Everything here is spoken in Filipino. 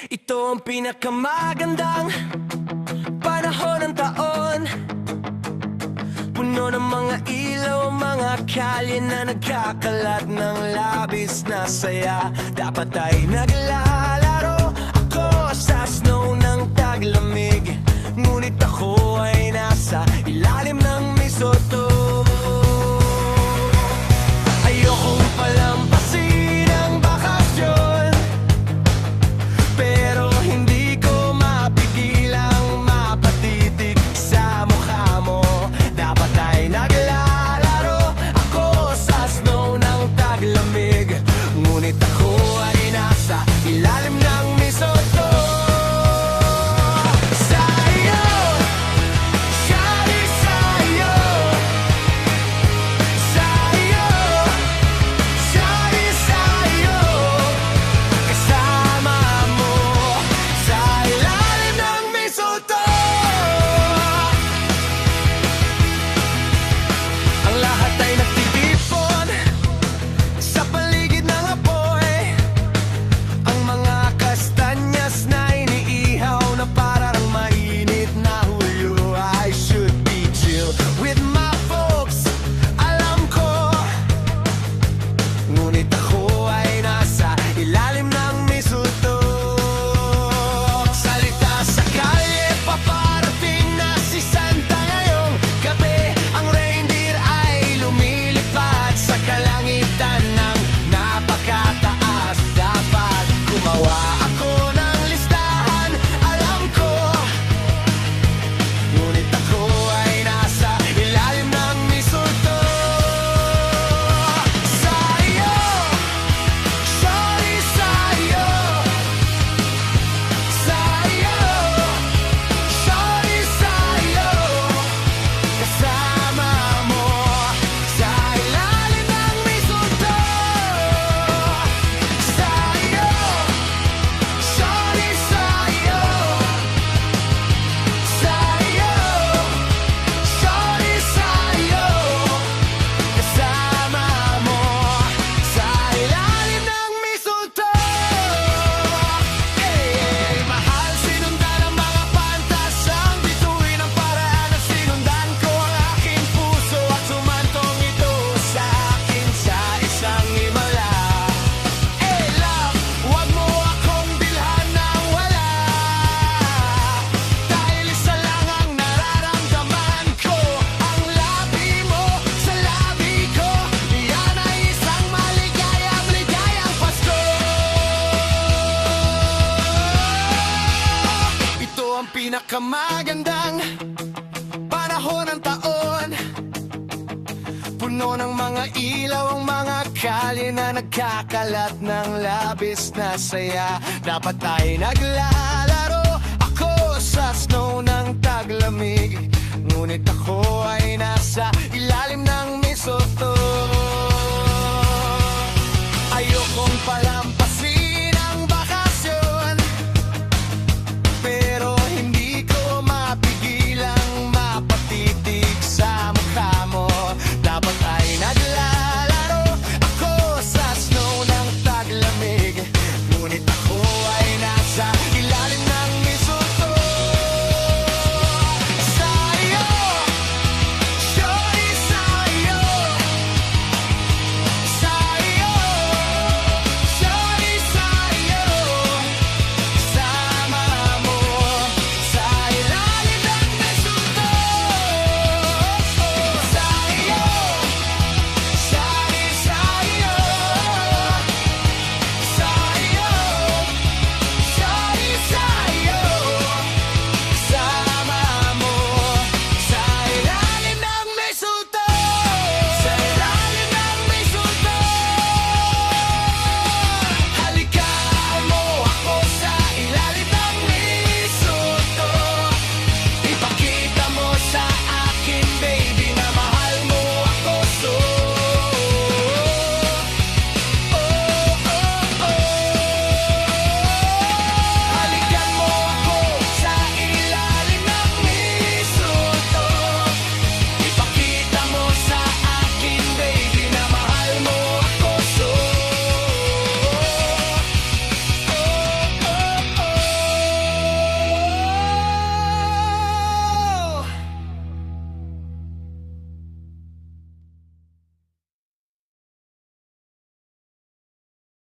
Ito ang pinakamagandang panahon ng taon. Puno ng mga ilaw, mga kalye na nagkakalat ng labis na saya. Dapat ay naglalaro ako sa snow ng taglamig, ngunit ako ay nasa ilalim ng mistletoe. Ayokong palampasin ang bakasyon, pero hindi ko mapigilang mapatitig sa mukha mo. Dapat ay naglalaro ako sa snow ng taglamig, ngunit ako ay nasa ilalim ng mistletoe. Sa'yo, shawty, sa'yo. Sa'yo, shawty, sa'yo. Kasama mo sa ilalim ng mistletoe. Ang lahat ay nagtitipon sa paligid ng apoy. Ang mga kastanyas na iniihaw na parang mainit na huyo. I should be chill with my folks, alam ko, ngunit ako ay nasa ilalim ng mistletoe. Salita sa kalye, paparating na si Santa ngayong gabi. Ang reindeer ay lumilipad sa kalangitan ng napakataas. Dapat gumawa ako ng listahan, alam ko, ngunit ako ay nasa ilalim ng mistletoe. Sa'yo, shawty, sa'yo. Sa'yo, shawty, sa'yo. Kasama mo sa ilalim ng mistletoe. Sa'yo, shawty, sa'yo. Sa'yo, shawty, sa'yo. Kasama mo sa ilalim ng mistletoe. Mahal, sinundan ang mga pantas, ang bituin ang paraan na sinundan ko ang aking puso at sumantong ito sa akin sa isang himala. Love, huwag mo akong bilhan ng wala, dahil isa lang ang nararamdaman ko. Ang labi mo sa labi ko, yan ay isang maligayang Pasko. Ito ang pinakamagandang panahon ng taon. Puno ng mga ilaw, ang mga kalye na nagkakalat ng labis na saya. Dapat ay naglalaro ako sa snow ng taglamig, ngunit ako ay nasa ilalim ng mistletoe. Ayokong palampas